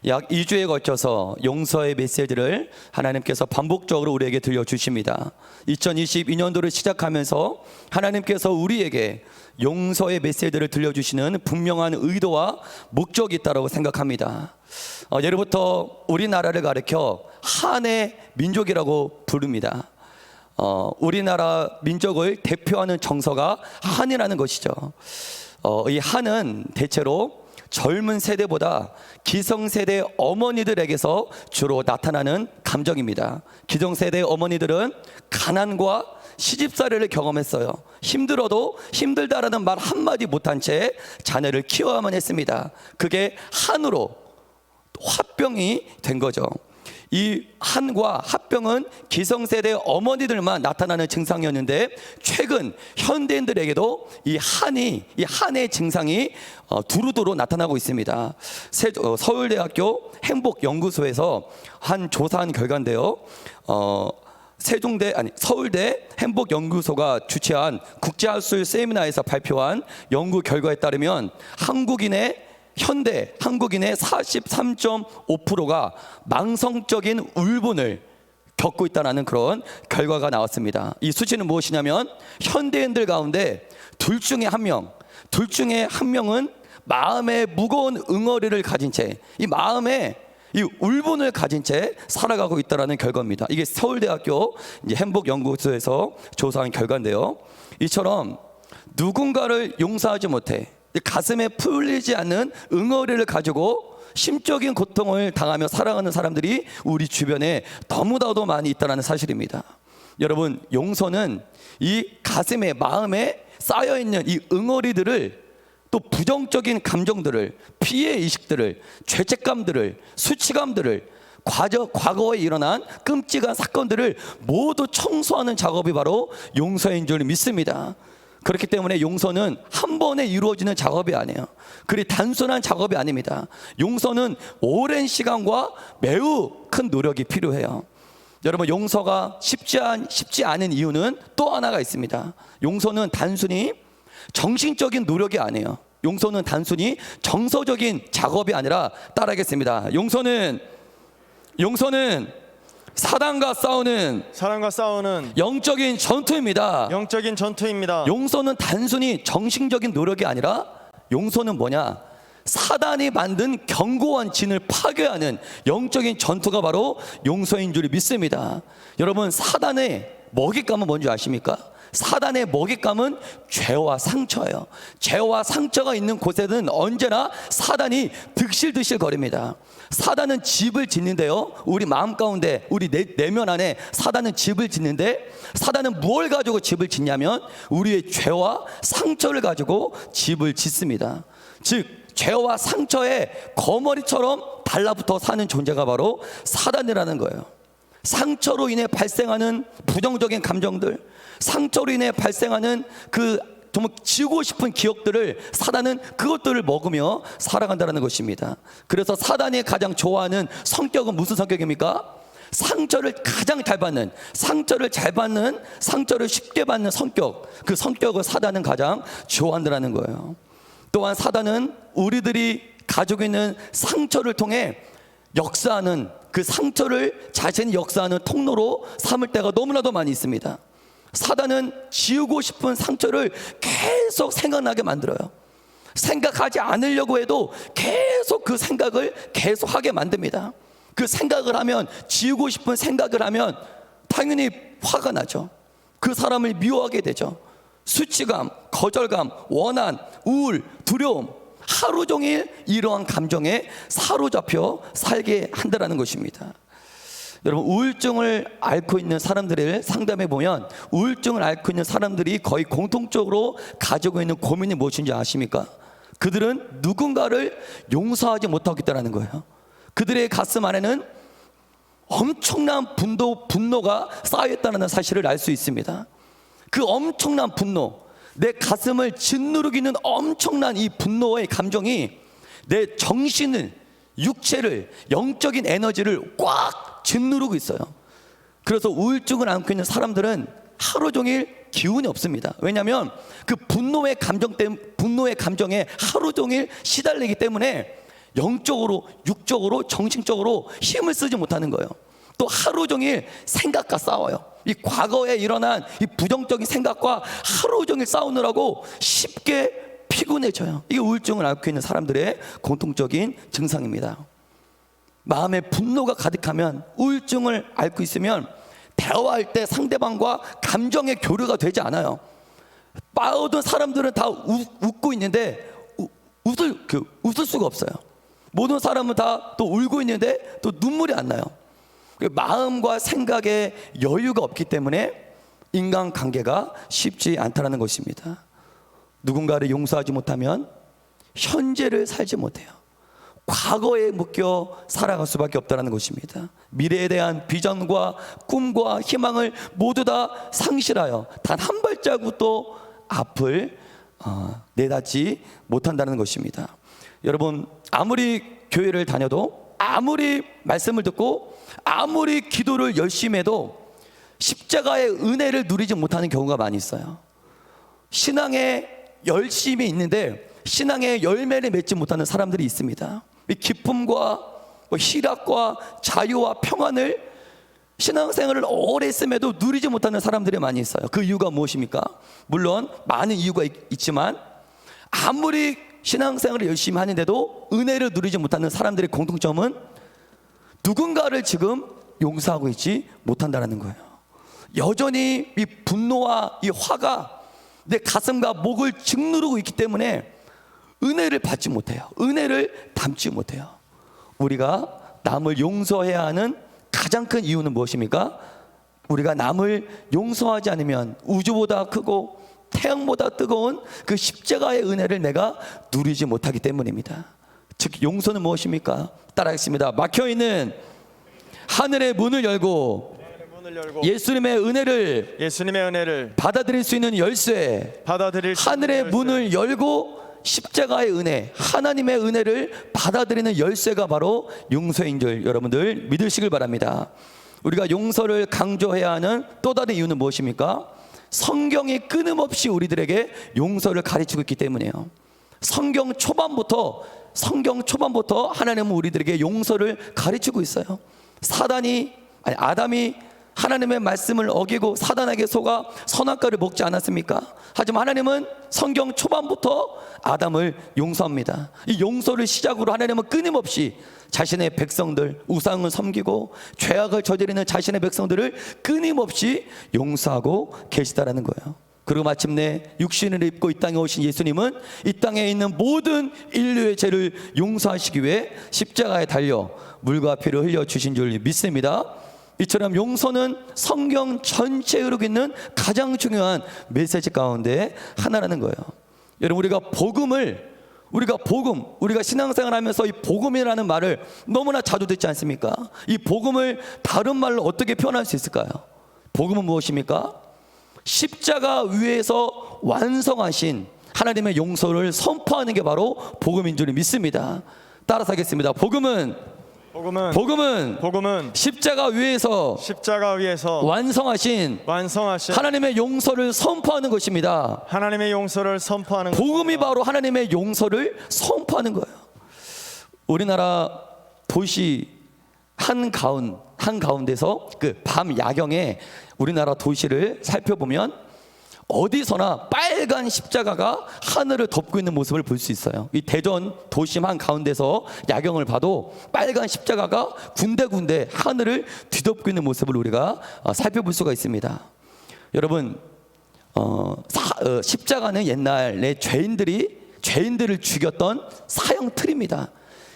약 2주에 걸쳐서 용서의 메시지를 하나님께서 반복적으로 우리에게 들려주십니다. 2022년도를 시작하면서 하나님께서 우리에게 용서의 메시지를 들려주시는 분명한 의도와 목적이 있다고 생각합니다. 예로부터 우리나라를 가리켜 한의 민족이라고 부릅니다. 우리나라 민족을 대표하는 정서가 한이라는 것이죠. 이 한은 대체로 젊은 세대보다 기성세대 어머니들에게서 주로 나타나는 감정입니다. 기성세대 어머니들은 가난과 시집살이를 경험했어요. 힘들어도 힘들다라는 말 한마디 못한 채 자녀를 키워야만 했습니다. 그게 한으로 화병이 된 거죠. 이 한과 합병은 기성세대 어머니들만 나타나는 증상이었는데, 최근 현대인들에게도 이 한의 증상이 두루두루 나타나고 있습니다. 서울대학교 행복연구소에서 조사한 결과인데요. 서울대 행복연구소가 주최한 국제학술 세미나에서 발표한 연구 결과에 따르면 한국인의 43.5%가 망성적인 울분을 겪고 있다는 그런 결과가 나왔습니다. 이 수치는 무엇이냐면, 현대인들 가운데 둘 중에 한 명은 마음에 무거운 응어리를 가진 채, 이 마음에 이 울분을 가진 채 살아가고 있다는 결과입니다. 이게 서울대학교 행복연구소에서 조사한 결과인데요. 이처럼 누군가를 용서하지 못해 가슴에 풀리지 않는 응어리를 가지고 심적인 고통을 당하며 살아가는 사람들이 우리 주변에 너무나도 많이 있다는 사실입니다. 여러분, 용서는 이 가슴에, 마음에 쌓여있는 이 응어리들을, 또 부정적인 감정들을, 피해 의식들을, 죄책감들을, 수치감들을, 과거에 일어난 끔찍한 사건들을 모두 청소하는 작업이 바로 용서인 줄 믿습니다. 그렇기 때문에 용서는 한 번에 이루어지는 작업이 아니에요. 그리 단순한 작업이 아닙니다. 용서는 오랜 시간과 매우 큰 노력이 필요해요. 여러분, 용서가 쉽지 않은 이유는 또 하나가 있습니다. 용서는 단순히 정신적인 노력이 아니에요. 용서는 단순히 정서적인 작업이 아니라, 따라하겠습니다. 용서는 사단과 싸우는 영적인 전투입니다. 용서는 단순히 정신적인 노력이 아니라, 용서는 뭐냐? 사단이 만든 견고한 진을 파괴하는 영적인 전투가 바로 용서인 줄 믿습니다. 여러분, 사단의 먹잇감은 뭔지 아십니까? 사단의 먹잇감은 죄와 상처예요. 죄와 상처가 있는 곳에는 언제나 사단이 득실득실 거립니다. 사단은 집을 짓는데요, 우리 마음 가운데, 우리 내면 안에 사단은 집을 짓는데, 사단은 무엇을 가지고 집을 짓냐면 우리의 죄와 상처를 가지고 집을 짓습니다. 즉, 죄와 상처에 거머리처럼 달라붙어 사는 존재가 바로 사단이라는 거예요. 상처로 인해 발생하는 부정적인 감정들, 상처로 인해 발생하는 정말 지우고 싶은 기억들을, 사단은 그것들을 먹으며 살아간다는 것입니다. 그래서 사단이 가장 좋아하는 성격은 무슨 성격입니까? 상처를 가장 잘 받는, 상처를 쉽게 받는 성격, 그 성격을 사단은 가장 좋아한다는 거예요. 또한 사단은 우리들이 가지고 있는 상처를 통해 역사하는, 그 상처를 자신이 역사하는 통로로 삼을 때가 너무나도 많이 있습니다. 사단은 지우고 싶은 상처를 계속 생각나게 만들어요. 생각하지 않으려고 해도 계속 그 생각을 계속하게 만듭니다. 그 생각을 하면, 지우고 싶은 생각을 하면 당연히 화가 나죠. 그 사람을 미워하게 되죠. 수치감, 거절감, 원한, 우울, 두려움, 하루 종일 이러한 감정에 사로잡혀 살게 한다는 것입니다. 여러분, 우울증을 앓고 있는 사람들을 상담해 보면, 우울증을 앓고 있는 사람들이 거의 공통적으로 가지고 있는 고민이 무엇인지 아십니까? 그들은 누군가를 용서하지 못하고 있다는 거예요. 그들의 가슴 안에는 엄청난 분노가 쌓여있다는 사실을 알 수 있습니다. 그 엄청난 분노, 내 가슴을 짓누르기는 엄청난 이 분노의 감정이 내 정신을, 육체를, 영적인 에너지를 꽉 짓누르고 있어요. 그래서 우울증을 앓고 있는 사람들은 하루 종일 기운이 없습니다. 왜냐하면 그 분노의 감정에 하루 종일 시달리기 때문에 영적으로, 육적으로, 정신적으로 힘을 쓰지 못하는 거예요. 또 하루 종일 생각과 싸워요. 이 과거에 일어난 이 부정적인 생각과 하루 종일 싸우느라고 쉽게 피곤해져요. 이게 우울증을 앓고 있는 사람들의 공통적인 증상입니다. 마음에 분노가 가득하면, 우울증을 앓고 있으면 대화할 때 상대방과 감정의 교류가 되지 않아요. 모든 사람들은 다 웃고 있는데 웃을 수가 없어요. 모든 사람은 다 또 울고 있는데 또 눈물이 안 나요. 마음과 생각에 여유가 없기 때문에 인간관계가 쉽지 않다는 것입니다. 누군가를 용서하지 못하면 현재를 살지 못해요. 과거에 묶여 살아갈 수밖에 없다는 것입니다. 미래에 대한 비전과 꿈과 희망을 모두 다 상실하여 단 한 발자국도 앞을 내닫지 못한다는 것입니다. 여러분, 아무리 교회를 다녀도, 아무리 말씀을 듣고, 아무리 기도를 열심히 해도 십자가의 은혜를 누리지 못하는 경우가 많이 있어요. 신앙에 열심히 있는데 신앙의 열매를 맺지 못하는 사람들이 있습니다. 이 기쁨과 희락과 자유와 평안을 신앙생활을 오래 했음에도 누리지 못하는 사람들이 많이 있어요. 그 이유가 무엇입니까? 물론 많은 이유가 있지만, 아무리 신앙생활을 열심히 하는데도 은혜를 누리지 못하는 사람들의 공통점은 누군가를 지금 용서하고 있지 못한다는 거예요. 여전히 이 분노와 이 화가 내 가슴과 목을 짓누르고 있기 때문에 은혜를 받지 못해요. 은혜를 담지 못해요. 우리가 남을 용서해야 하는 가장 큰 이유는 무엇입니까? 우리가 남을 용서하지 않으면 우주보다 크고 태양보다 뜨거운 그 십자가의 은혜를 내가 누리지 못하기 때문입니다. 즉, 용서는 무엇입니까? 따라하겠습니다. 막혀있는 하늘의 문을 열고 예수님의 은혜를 받아들일 수 있는 열쇠, 하늘의 문을 열고 십자가의 은혜, 하나님의 은혜를 받아들이는 열쇠가 바로 용서인 줄 여러분들 믿으시길 바랍니다. 우리가 용서를 강조해야 하는 또 다른 이유는 무엇입니까? 성경이 끊임없이 우리들에게 용서를 가르치고 있기 때문이에요. 성경 초반부터 하나님은 우리들에게 용서를 가르치고 있어요. 아담이 하나님의 말씀을 어기고 사단에게 속아 선악과를 먹지 않았습니까? 하지만 하나님은 성경 초반부터 아담을 용서합니다. 이 용서를 시작으로 하나님은 끊임없이 자신의 백성들, 우상을 섬기고 죄악을 저지르는 자신의 백성들을 끊임없이 용서하고 계시다라는 거예요. 그리고 마침내 육신을 입고 이 땅에 오신 예수님은 이 땅에 있는 모든 인류의 죄를 용서하시기 위해 십자가에 달려 물과 피를 흘려 주신 줄 믿습니다. 이처럼 용서는 성경 전체에 흐르고 있는 가장 중요한 메시지 가운데 하나라는 거예요. 여러분, 우리가 신앙생활 하면서 이 복음이라는 말을 너무나 자주 듣지 않습니까? 이 복음을 다른 말로 어떻게 표현할 수 있을까요? 복음은 무엇입니까? 십자가 위에서 완성하신 하나님의 용서를 선포하는 게 바로 복음인 줄 믿습니다. 따라서 하겠습니다. 복음은 십자가 위에서 완성하신 하나님의 용서를 선포하는 것입니다. 복음이 바로 하나님의 용서를 선포하는 거예요. 우리나라 도시 한가운데서 그 밤 야경에 우리나라 도시를 살펴보면 어디서나 빨간 십자가가 하늘을 덮고 있는 모습을 볼 수 있어요. 이 대전 도심 한가운데서 야경을 봐도 빨간 십자가가 군데군데 하늘을 뒤덮고 있는 모습을 우리가 살펴볼 수가 있습니다. 여러분, 십자가는 옛날에 죄인들을 죽였던 사형 틀입니다.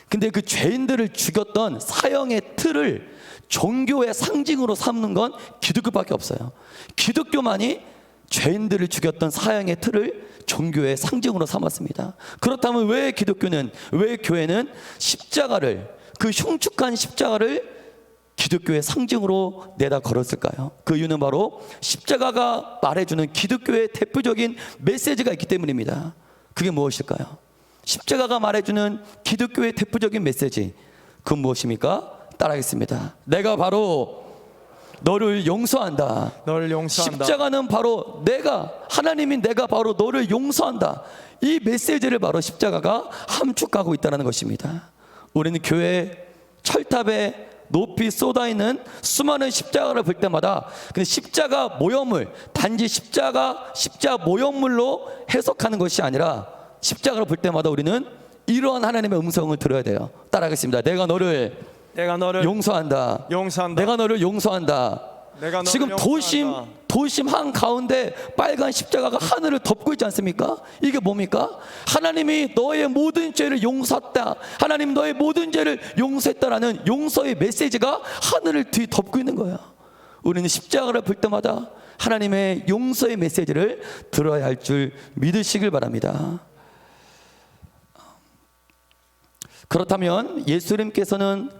근데 그 죄인들을 죽였던 사형의 틀을 종교의 상징으로 삼는 건 기독교밖에 없어요. 기독교만이 죄인들을 죽였던 사형의 틀을 종교의 상징으로 삼았습니다. 그렇다면 왜 교회는 십자가를, 그 흉측한 십자가를 기독교의 상징으로 내다 걸었을까요? 그 이유는 바로 십자가가 말해주는 기독교의 대표적인 메시지가 있기 때문입니다. 그게 무엇일까요? 십자가가 말해주는 기독교의 대표적인 메시지, 그건 무엇입니까? 따라하겠습니다. 내가 바로 너를 용서한다. 십자가는 바로 하나님인 내가 너를 용서한다. 이 메시지를 바로 십자가가 함축하고 있다는 것입니다. 우리는 교회 철탑에 높이 쏟아있는 수많은 십자가를 볼 때마다 근데 십자가 모형물, 단지 십자가 모형물로 해석하는 것이 아니라 십자가를 볼 때마다 우리는 이러한 하나님의 음성을 들어야 돼요. 따라하겠습니다. 내가 너를 용서한다. 내가 너를 용서한다. 지금 도심 한가운데 빨간 십자가가 하늘을 덮고 있지 않습니까? 이게 뭡니까? 하나님이 너의 모든 죄를 용서했다. 하나님 너의 모든 죄를 용서했다라는 용서의 메시지가 하늘을 뒤덮고 있는 거예요. 우리는 십자가를 볼 때마다 하나님의 용서의 메시지를 들어야 할 줄 믿으시길 바랍니다. 그렇다면 예수님께서는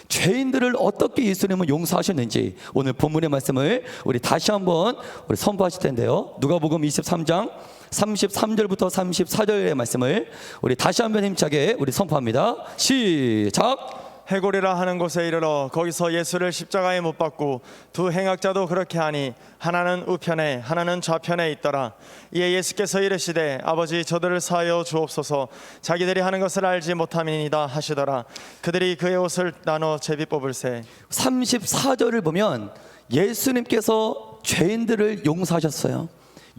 죄인들을 어떻게 예수님은 용서하셨는지 오늘 본문의 말씀을 우리 다시 한번 선포하실 텐데요. 누가복음 23장 33절부터 34절의 말씀을 우리 다시 한번 힘차게 우리 선포합니다. 시작. 해골이라 하는 곳에 이르러 거기서 예수를 십자가에 못 박고 두 행악자도 그렇게 하니 하나는 우편에 하나는 좌편에 있더라. 이에 예수께서 이르시되 아버지 저들을 사하여 주옵소서 자기들이 하는 것을 알지 못함이니이다 하시더라. 그들이 그의 옷을 나눠 제비 뽑을세. 34절을 보면 예수님께서 죄인들을 용서하셨어요.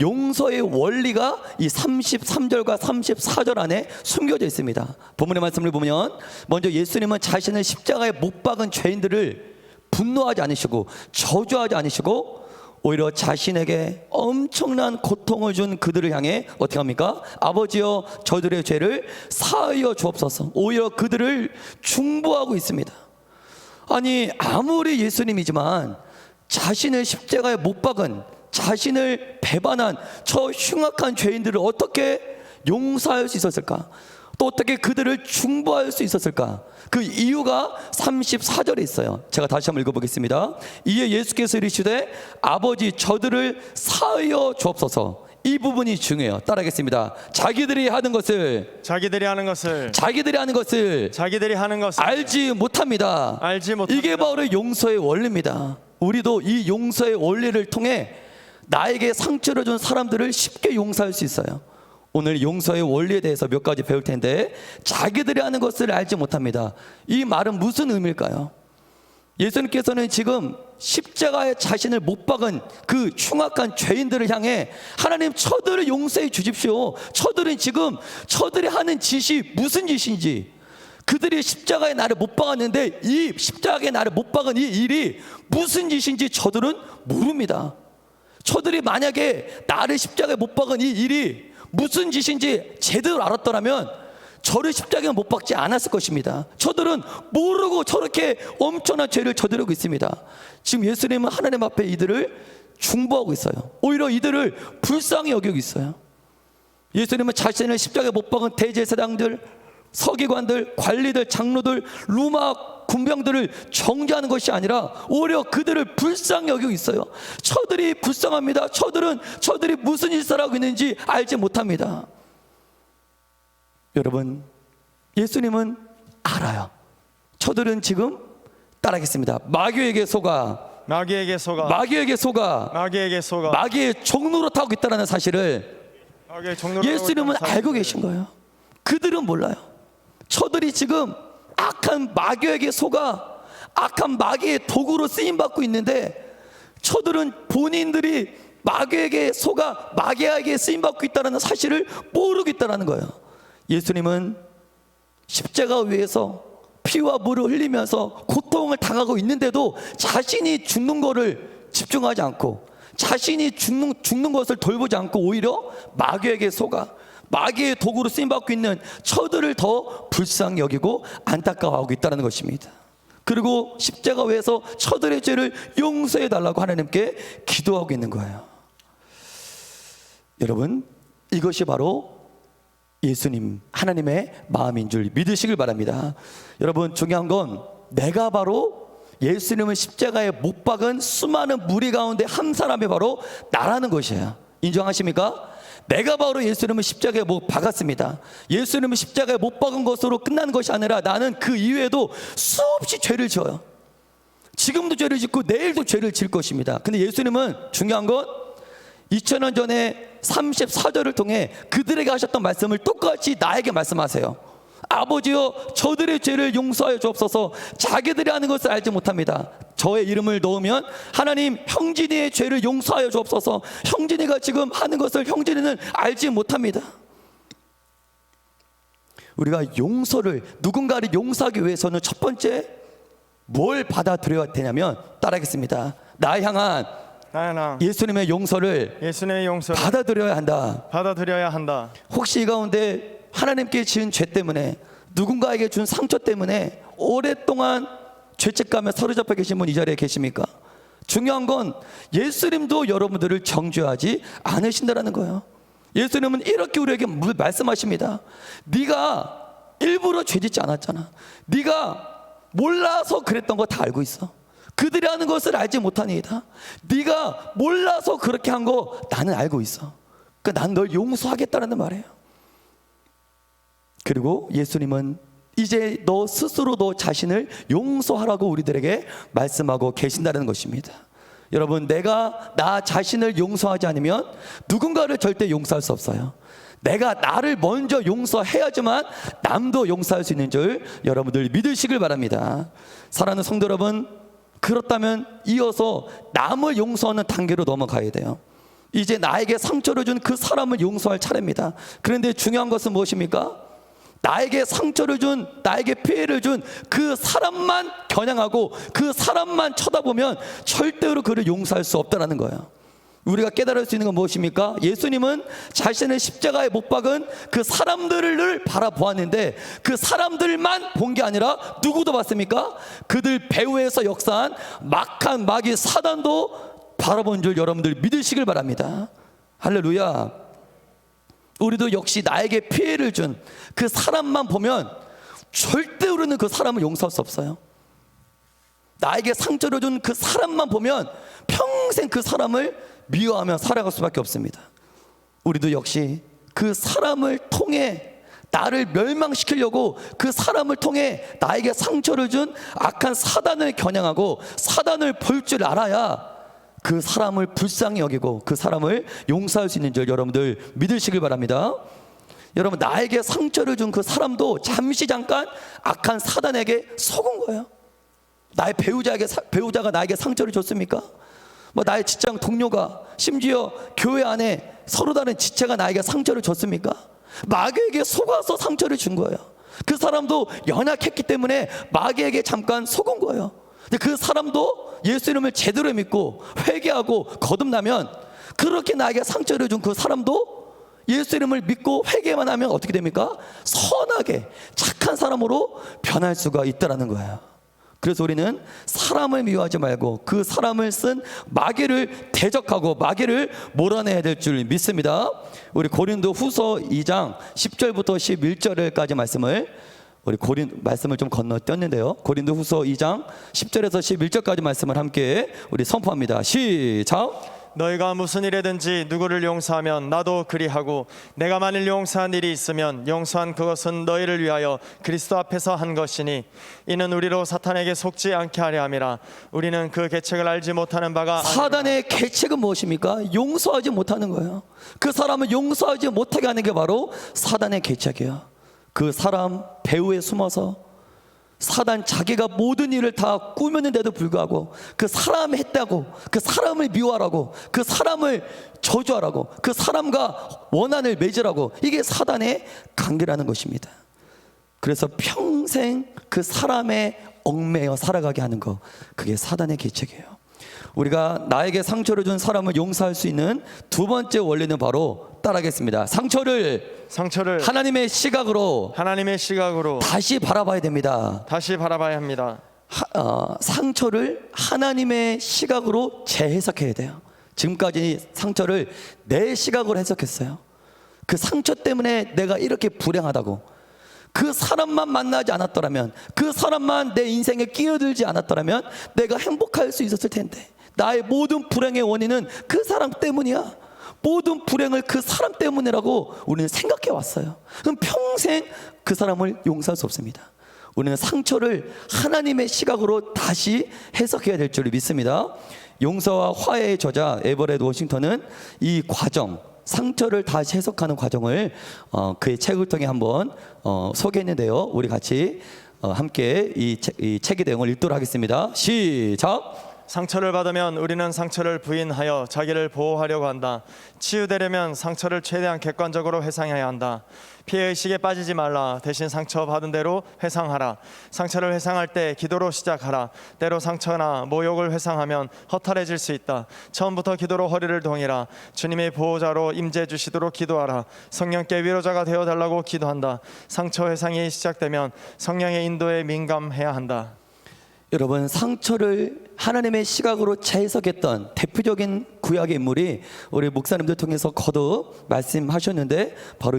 용서의 원리가 이 33절과 34절 안에 숨겨져 있습니다. 본문의 말씀을 보면 먼저 예수님은 자신을 십자가에 못 박은 죄인들을 분노하지 않으시고 저주하지 않으시고 오히려 자신에게 엄청난 고통을 준 그들을 향해 어떻게 합니까? 아버지여 저들의 죄를 사하여 주옵소서. 오히려 그들을 중보하고 있습니다. 아니 아무리 예수님이지만 자신을 십자가에 못 박은 자신을 배반한 저 흉악한 죄인들을 어떻게 용서할 수 있었을까? 또 어떻게 그들을 중보할 수 있었을까? 그 이유가 34절에 있어요. 제가 다시 한번 읽어보겠습니다. 이에 예수께서 이르시되 아버지 저들을 사하여 주옵소서. 이 부분이 중요해요. 따라하겠습니다. 자기들이 하는 것을 알지 못합니다. 이게 바로 용서의 원리입니다. 우리도 이 용서의 원리를 통해 나에게 상처를 준 사람들을 쉽게 용서할 수 있어요. 오늘 용서의 원리에 대해서 몇 가지 배울 텐데 자기들이 하는 것을 알지 못합니다. 이 말은 무슨 의미일까요? 예수님께서는 지금 십자가에 자신을 못 박은 그 흉악한 죄인들을 향해 하나님 저들을 용서해 주십시오. 저들이 하는 짓이 무슨 짓인지, 그들이 십자가에 나를 못 박았는데 이 십자가에 나를 못 박은 이 일이 무슨 짓인지 저들은 모릅니다. 저들이 만약에 나를 십자가에 못 박은 이 일이 무슨 짓인지 제대로 알았더라면 저를 십자가에 못 박지 않았을 것입니다. 저들은 모르고 저렇게 엄청난 죄를 저지르고 있습니다. 지금 예수님은 하나님 앞에 이들을 중보하고 있어요. 오히려 이들을 불쌍히 여기고 있어요. 예수님은 자신을 십자가에 못 박은 대제사장들, 서기관들, 관리들, 장로들, 로마 군병들을 정죄하는 것이 아니라 오히려 그들을 불쌍히 여기고 있어요. 저들이 불쌍합니다. 저들이 무슨 짓을 하고 있는지 알지 못합니다. 여러분, 예수님은 알아요. 저들은 지금 따라하겠습니다. 마귀에게 속아 마귀의 종로로 타고 있다는 사실을 예수님은 알고 계신 거예요. 그들은 몰라요. 저들이 지금 악한 마귀에게 속아 악한 마귀의 도구로 쓰임받고 있는데 저들은 본인들이 마귀에게 속아 마귀에게 쓰임받고 있다는 사실을 모르고 있다는 거예요. 예수님은 십자가 위에서 피와 물을 흘리면서 고통을 당하고 있는데도 자신이 죽는 것을 집중하지 않고 자신이 죽는 것을 돌보지 않고 오히려 마귀에게 속아 마귀의 도구로 쓰임받고 있는 저들을 더 불쌍히 여기고 안타까워하고 있다는 것입니다. 그리고 십자가 위에서 저들의 죄를 용서해 달라고 하나님께 기도하고 있는 거예요. 여러분, 이것이 바로 예수님 하나님의 마음인 줄 믿으시길 바랍니다. 여러분, 중요한 건 내가 바로 예수님을 십자가에 못 박은 수많은 무리 가운데 한 사람이 바로 나라는 것이에요. 인정하십니까? 내가 바로 예수님을 십자가에 못 박았습니다. 예수님을 십자가에 못 박은 것으로 끝나는 것이 아니라 나는 그 이후에도 수없이 죄를 지어요. 지금도 죄를 짓고 내일도 죄를 질 것입니다. 근데 예수님은 중요한 건 2000년 전에 34절을 통해 그들에게 하셨던 말씀을 똑같이 나에게 말씀하세요. 아버지여 저들의 죄를 용서하여 주옵소서. 자기들이 하는 것을 알지 못합니다. 저의 이름을 넣으면 하나님 형진이의 죄를 용서하여 주옵소서. 형진이가 지금 하는 것을 형진이는 알지 못합니다. 우리가 용서를, 누군가를 용서하기 위해서는 첫 번째 뭘 받아들여야 되냐면, 따라하겠습니다. 나 향한 예수님의 용서를 받아들여야 한다. 받아들여야 한다. 혹시 이 가운데 하나님께 지은 죄 때문에, 누군가에게 준 상처 때문에 오랫동안 죄책감에 사로잡혀 계신 분 이 자리에 계십니까? 중요한 건 예수님도 여러분들을 정죄하지 않으신다라는 거예요. 예수님은 이렇게 우리에게 말씀하십니다. 네가 일부러 죄짓지 않았잖아. 네가 몰라서 그랬던 거 다 알고 있어. 그들이 하는 것을 알지 못하니이다. 네가 몰라서 그렇게 한 거 나는 알고 있어. 그러니까 난 널 용서하겠다는 말이에요. 그리고 예수님은 이제 너 스스로 너 자신을 용서하라고 우리들에게 말씀하고 계신다는 것입니다. 여러분, 내가 나 자신을 용서하지 않으면 누군가를 절대 용서할 수 없어요. 내가 나를 먼저 용서해야지만 남도 용서할 수 있는 줄 여러분들 믿으시길 바랍니다. 사랑하는 성도 여러분, 그렇다면 이어서 남을 용서하는 단계로 넘어가야 돼요. 이제 나에게 상처를 준 그 사람을 용서할 차례입니다. 그런데 중요한 것은 무엇입니까? 나에게 상처를 준, 나에게 피해를 준 그 사람만 겨냥하고 그 사람만 쳐다보면 절대로 그를 용서할 수 없다는 거예요. 우리가 깨달을 수 있는 건 무엇입니까? 예수님은 자신을 십자가에 못 박은 그 사람들을 바라보았는데 그 사람들만 본 게 아니라 누구도 봤습니까? 그들 배후에서 역사한 막한 마귀 사단도 바라본 줄 여러분들 믿으시길 바랍니다. 할렐루야. 우리도 역시 나에게 피해를 준 그 사람만 보면 절대 우리는 그 사람을 용서할 수 없어요. 나에게 상처를 준 그 사람만 보면 평생 그 사람을 미워하며 살아갈 수밖에 없습니다. 우리도 역시 그 사람을 통해 나를 멸망시키려고 그 사람을 통해 나에게 상처를 준 악한 사단을 겨냥하고 사단을 볼 줄 알아야 그 사람을 불쌍히 여기고 그 사람을 용서할 수 있는 줄 여러분들 믿으시길 바랍니다. 여러분, 나에게 상처를 준 그 사람도 잠시 잠깐 악한 사단에게 속은 거예요. 나의 배우자가 나에게 상처를 줬습니까? 뭐 나의 직장 동료가, 심지어 교회 안에 서로 다른 지체가 나에게 상처를 줬습니까? 마귀에게 속아서 상처를 준 거예요. 그 사람도 연약했기 때문에 마귀에게 잠깐 속은 거예요. 근데 그 사람도 예수님을 제대로 믿고 회개하고 거듭나면, 그렇게 나에게 상처를 준 그 사람도 예수님을 믿고 회개만 하면 어떻게 됩니까? 선하게 착한 사람으로 변할 수가 있다는 거예요. 그래서 우리는 사람을 미워하지 말고 그 사람을 쓴 마귀를 대적하고 마귀를 몰아내야 될 줄 믿습니다. 우리 고린도 후서 2장 10절부터 11절까지 말씀을 말씀을 좀 건너뛰었는데요. 고린도 후서 2장 10절에서 11절까지 말씀을 함께 우리 선포합니다. 시작. 너희가 무슨 일에든지 누구를 용서하면 나도 그리하고, 내가 만일 용서한 일이 있으면 용서한 그것은 너희를 위하여 그리스도 앞에서 한 것이니, 이는 우리로 사탄에게 속지 않게 하려 함이라. 우리는 그 계책을 알지 못하는 바가 사단의 계책은 무엇입니까? 용서하지 못하는 거예요. 그 사람을 용서하지 못하게 하는 게 바로 사단의 계책이에요. 그 사람 배후에 숨어서 사단 자기가 모든 일을 다 꾸몄는데도 불구하고 그 사람이 했다고, 그 사람을 미워하라고, 그 사람을 저주하라고, 그 사람과 원한을 맺으라고, 이게 사단의 관계라는 것입니다. 그래서 평생 그 사람에 얽매여 살아가게 하는 거, 그게 사단의 계책이에요. 우리가 나에게 상처를 준 사람을 용서할 수 있는 두 번째 원리는 바로, 따라하겠습니다. 상처를 하나님의 시각으로 다시 바라봐야 됩니다. 다시 바라봐야 합니다. 상처를 하나님의 시각으로 재해석해야 돼요. 지금까지 상처를 내 시각으로 해석했어요. 그 상처 때문에 내가 이렇게 불행하다고, 그 사람만 만나지 않았더라면, 그 사람만 내 인생에 끼어들지 않았더라면 내가 행복할 수 있었을 텐데, 나의 모든 불행의 원인은 그 사람 때문이야, 모든 불행을 그 사람 때문이라고 우리는 생각해 왔어요. 그럼 평생 그 사람을 용서할 수 없습니다. 우리는 상처를 하나님의 시각으로 다시 해석해야 될 줄 믿습니다. 용서와 화해의 저자 에버렛 워싱턴은 이 과정, 상처를 다시 해석하는 과정을 그의 책을 통해 한번 소개했는데요. 우리 같이 함께 이 책의 내용을 읽도록 하겠습니다. 시작. 상처를 받으면 우리는 상처를 부인하여 자기를 보호하려고 한다. 치유되려면 상처를 최대한 객관적으로 회상해야 한다. 피해의식에 빠지지 말라. 대신 상처받은 대로 회상하라. 상처를 회상할 때 기도로 시작하라. 때로 상처나 모욕을 회상하면 허탈해질 수 있다. 처음부터 기도로 허리를 동이라. 주님의 보호자로 임재해 주시도록 기도하라. 성령께 위로자가 되어달라고 기도한다. 상처 회상이 시작되면 성령의 인도에 민감해야 한다. 여러분, 상처를 하나님의 시각으로 재해석했던 대표적인 구약의 인물이 우리 목사님들 통해서 거듭 말씀하셨는데 바로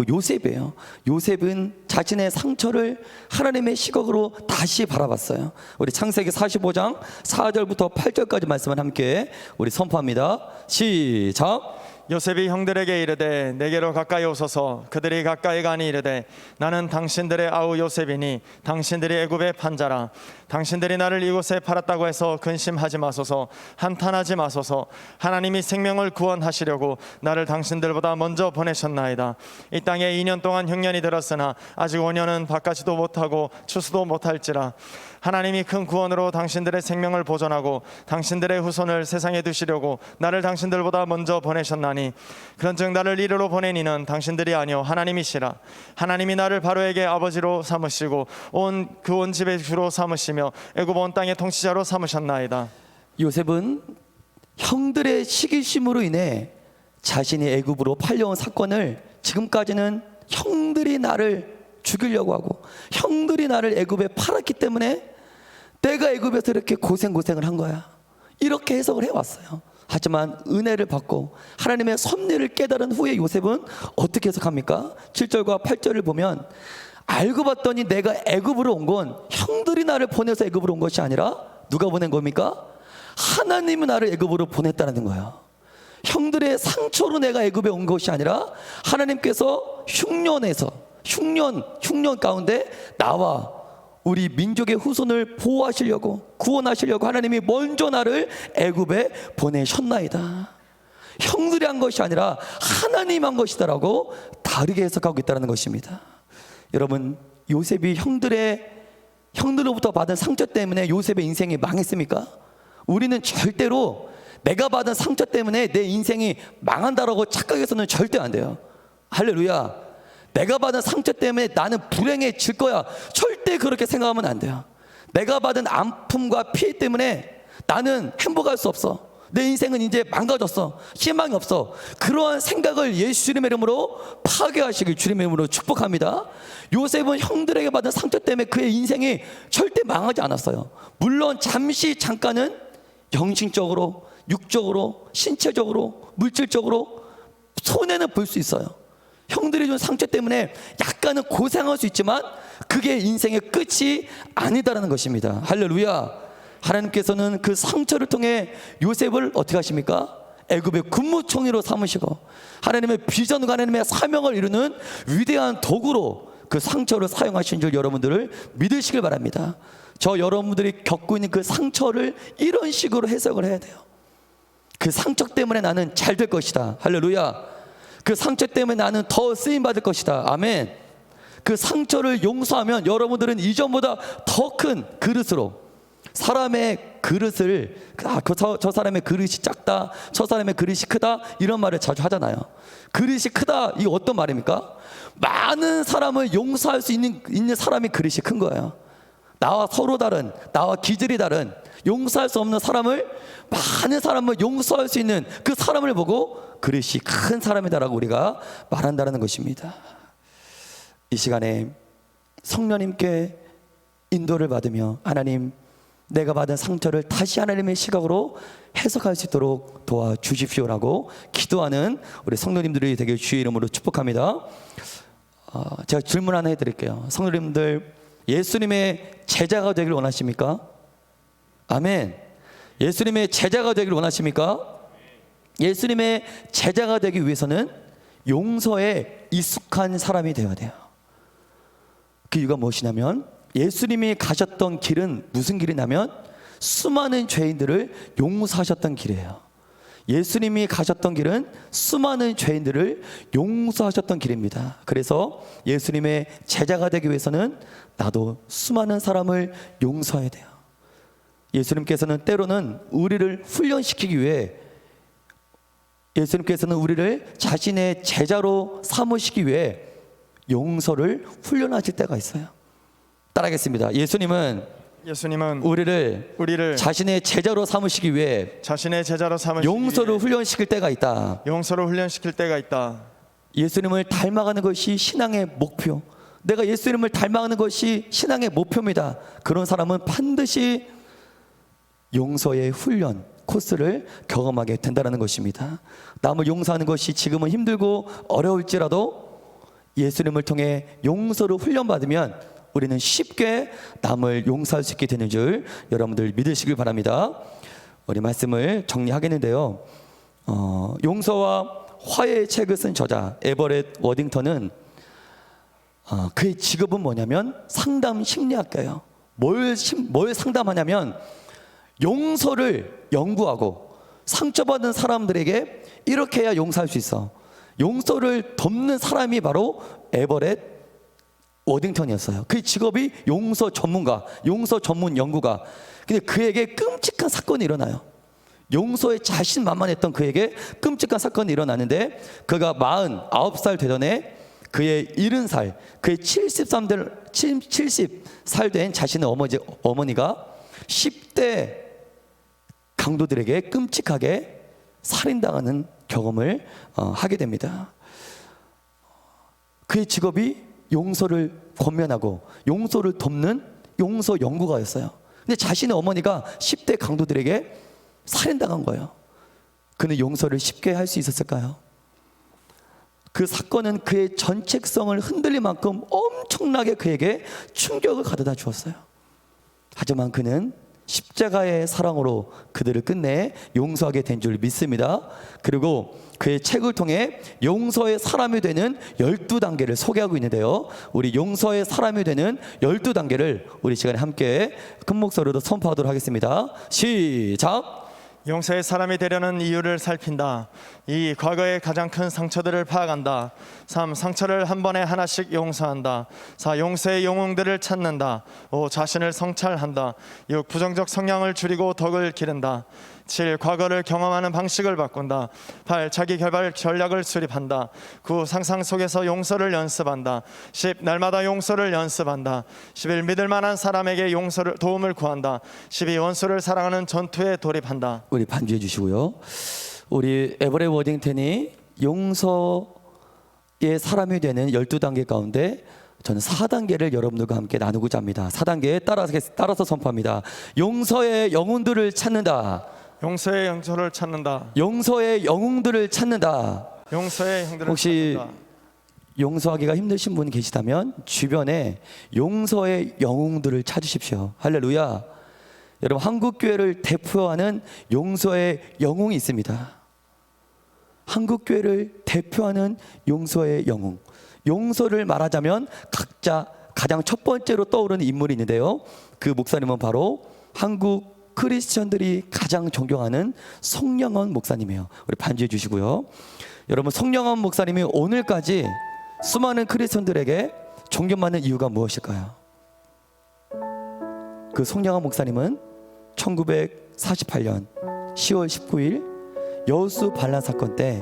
요셉이에요. 요셉은 자신의 상처를 하나님의 시각으로 다시 바라봤어요. 우리 창세기 45장 4절부터 8절까지 말씀을 함께 우리 선포합니다. 시작. 요셉이 형들에게 이르되 내게로 가까이 오소서. 그들이 가까이 가니 이르되 나는 당신들의 아우 요셉이니 당신들이 애굽의 판자라. 당신들이 나를 이곳에 팔았다고 해서 근심하지 마소서. 한탄하지 마소서. 하나님이 생명을 구원하시려고 나를 당신들보다 먼저 보내셨나이다. 이 땅에 2년 동안 흉년이 들었으나 아직 5년은 바까지도 못하고 추수도 못할지라. 하나님이 큰 구원으로 당신들의 생명을 보존하고 당신들의 후손을 세상에 두시려고 나를 당신들보다 먼저 보내셨나니 그런즉 나를 이리로 보낸 이는 당신들이 아니요 하나님이시라. 하나님이 나를 바로에게 아버지로 삼으시고 온 집의 주로 삼으시며 애굽 온 땅의 통치자로 삼으셨나이다. 요셉은 형들의 시기심으로 인해 자신이 애굽으로 팔려온 사건을 지금까지는 형들이 나를 죽이려고 하고 형들이 나를 애굽에 팔았기 때문에 내가 애굽에서 이렇게 고생을 한 거야, 이렇게 해석을 해왔어요. 하지만 은혜를 받고 하나님의 섭리를 깨달은 후에 요셉은 어떻게 해석합니까? 7절과 8절을 보면 알고 봤더니 내가 애굽으로 온 건 형들이 나를 보내서 애굽으로 온 것이 아니라 누가 보낸 겁니까? 하나님이 나를 애굽으로 보냈다는 거예요. 형들의 상처로 내가 애굽에 온 것이 아니라 하나님께서 흉년 가운데 나와 우리 민족의 후손을 보호하시려고 구원하시려고 하나님이 먼저 나를 애굽에 보내셨나이다. 형들이 한 것이 아니라 하나님 한 것이다라고 다르게 해석하고 있다는 것입니다. 여러분, 요셉이 형들로부터 받은 상처 때문에 요셉의 인생이 망했습니까? 우리는 절대로 내가 받은 상처 때문에 내 인생이 망한다라고 착각해서는 절대 안 돼요. 할렐루야. 내가 받은 상처 때문에 나는 불행해질 거야, 절대 그렇게 생각하면 안 돼요. 내가 받은 아픔과 피해 때문에 나는 행복할 수 없어, 내 인생은 이제 망가졌어, 희망이 없어, 그러한 생각을 예수 이름의 이름으로 파괴하시길 주님의 이름으로 축복합니다. 요셉은 형들에게 받은 상처 때문에 그의 인생이 절대 망하지 않았어요. 물론 잠깐은 영신적으로, 육적으로, 신체적으로, 물질적으로 손해는 볼 수 있어요. 형들이 준 상처 때문에 약간은 고생할 수 있지만 그게 인생의 끝이 아니다라는 것입니다. 할렐루야. 하나님께서는 그 상처를 통해 요셉을 어떻게 하십니까? 애굽의 군무총리로 삼으시고 하나님의 비전과 하나님의 사명을 이루는 위대한 도구로 그 상처를 사용하신 줄 여러분들을 믿으시길 바랍니다. 저 여러분들이 겪고 있는 그 상처를 이런 식으로 해석을 해야 돼요. 그 상처 때문에 나는 잘 될 것이다. 할렐루야. 그 상처 때문에 나는 더 쓰임받을 것이다. 아멘. 그 상처를 용서하면 여러분들은 이전보다 더 큰 그릇으로, 사람의 그릇을 저 사람의 그릇이 작다, 저 사람의 그릇이 크다, 이런 말을 자주 하잖아요. 그릇이 크다, 이게 어떤 말입니까? 많은 사람을 용서할 수 있는 사람이 그릇이 큰 거예요. 나와 서로 다른, 나와 기질이 다른, 용서할 수 없는 사람을, 많은 사람을 용서할 수 있는 그 사람을 보고 그릇이 큰 사람이다라고 우리가 말한다는 것입니다. 이 시간에 성령님께 인도를 받으며 하나님, 내가 받은 상처를 다시 하나님의 시각으로 해석할 수 있도록 도와주십시오라고 기도하는 우리 성도님들이 되길 주의 이름으로 축복합니다. 제가 질문 하나 해드릴게요. 성도님들, 예수님의 제자가 되길 원하십니까? 아멘. 예수님의 제자가 되길 원하십니까? 예수님의 제자가 되기 위해서는 용서에 익숙한 사람이 되어야 돼요. 그 이유가 무엇이냐면 예수님이 가셨던 길은 무슨 길이냐면 수많은 죄인들을 용서하셨던 길이에요. 예수님이 가셨던 길은 수많은 죄인들을 용서하셨던 길입니다. 그래서 예수님의 제자가 되기 위해서는 나도 수많은 사람을 용서해야 돼요. 예수님께서는 때로는 우리를 훈련시키기 위해 예수님께서는 우리를 자신의 제자로 삼으시기 위해 용서를 훈련하실 때가 있어요. 따라하겠습니다. 예수님은 우리를 자신의 제자로 삼으시기 위해 자신의 제자로 삼으시기 용서를 위해 훈련시킬 때가 있다. 용서를 훈련시킬 때가 있다. 예수님을 닮아가는 것이 신앙의 목표. 내가 예수님을 닮아가는 것이 신앙의 목표입니다. 그런 사람은 반드시 용서의 훈련 코스를 경험하게 된다는 것입니다. 남을 용서하는 것이 지금은 힘들고 어려울지라도 예수님을 통해 용서를 훈련받으면 우리는 쉽게 남을 용서할 수 있게 되는 줄 여러분들 믿으시길 바랍니다. 우리 말씀을 정리하겠는데요. 용서와 화해의 책을 쓴 저자 에버렛 워딩턴은 그의 직업은 뭐냐면 상담 심리학자예요. 뭘 상담하냐면 용서를 연구하고 상처받은 사람들에게 이렇게 해야 용서할 수 있어. 용서를 돕는 사람이 바로 에버렛 워딩턴이었어요. 그의 직업이 용서 전문가, 용서 전문 연구가. 근데 그에게 끔찍한 사건이 일어나요. 용서에 자신만만했던 그에게 끔찍한 사건이 일어나는데 그가 49살 되던 해 그의 70살, 그의 70살 된 자신의 어머니가 10대 강도들에게 끔찍하게 살인당하는 경험을 하게 됩니다. 그의 직업이 용서를 권면하고 용서를 돕는 용서 연구가였어요. 근데 자신의 어머니가 10대 강도들에게 살인당한 거예요. 그는 용서를 쉽게 할 수 있었을까요? 그 사건은 그의 전책성을 흔들릴 만큼 엄청나게 그에게 충격을 가져다 주었어요. 하지만 그는 십자가의 사랑으로 그들을 끝내 용서하게 된 줄 믿습니다. 그리고 그의 책을 통해 용서의 사람이 되는 12단계를 소개하고 있는데요. 우리 용서의 사람이 되는 12단계를 우리 시간에 함께 큰 목소리로 선포하도록 하겠습니다. 시작! 용서의 사람이 되려는 이유를 살핀다. 2. 과거의 가장 큰 상처들을 파악한다. 3. 상처를 한 번에 하나씩 용서한다. 4. 용서의 영웅들을 찾는다. 5. 자신을 성찰한다. 6. 부정적 성향을 줄이고 덕을 기른다. 7. 과거를 경험하는 방식을 바꾼다. 8. 자기 개발 전략을 수립한다. 9. 상상 속에서 용서를 연습한다. 10. 날마다 용서를 연습한다. 11. 믿을 만한 사람에게 용서를 도움을 구한다. 12. 원수를 사랑하는 전투에 돌입한다. 우리 반주해 주시고요. 우리 에버렛 워딩턴이 용서의 사람이 되는 12단계 가운데 저는 4단계를 여러분들과 함께 나누고자 합니다. 4단계 따라서 선포합니다. 용서의 영혼들을 찾는다. 용서의 영혼들을 찾는다. 용서의 영웅들을 찾는다. 용서의 형들을 혹시 찾는다. 용서하기가 힘드신 분 계시다면 주변에 용서의 영웅들을 찾으십시오. 할렐루야. 여러분, 한국교회를 대표하는 용서의 영웅이 있습니다. 한국교회를 대표하는 용서의 영웅. 용서를 말하자면 각자 가장 첫 번째로 떠오르는 인물이 있는데요. 그 목사님은 바로 한국 크리스천들이 가장 존경하는 송영헌 목사님이에요. 우리 반주해 주시고요. 여러분, 송영헌 목사님이 오늘까지 수많은 크리스천들에게 존경받는 이유가 무엇일까요? 그 송영헌 목사님은 1948년 10월 19일 여수 반란 사건 때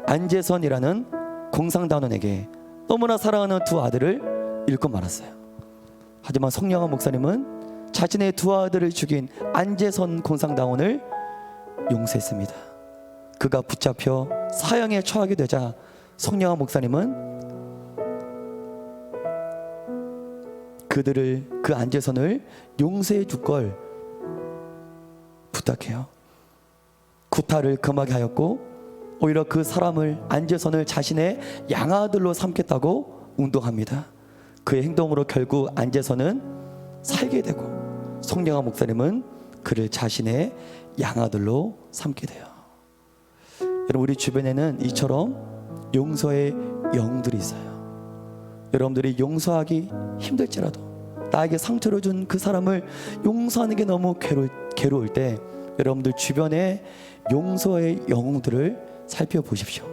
안재선이라는 공산당원에게 너무나 사랑하는 두 아들을 잃고 말았어요. 하지만 송영헌 목사님은 자신의 두 아들을 죽인 안재선 공산당원을 용서했습니다. 그가 붙잡혀 사형에 처하게 되자 송영헌 목사님은 그 안재선을 용서해 줄 걸 부탁해요. 구타를 금하게 하였고 오히려 그 사람을 안재선을 자신의 양아들로 삼겠다고 운동합니다. 그의 행동으로 결국 안재선은 살게 되고 송영헌 목사님은 그를 자신의 양아들로 삼게 돼요. 여러분, 우리 주변에는 이처럼 용서의 영웅들이 있어요. 여러분들이 용서하기 힘들지라도 나에게 상처를 준 그 사람을 용서하는 게 너무 괴로울 때 여러분들 주변에 용서의 영웅들을 살펴보십시오.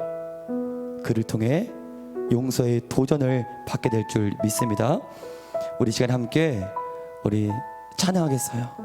그를 통해 용서의 도전을 받게 될 줄 믿습니다. 우리 시간 함께 우리 찬양하겠어요.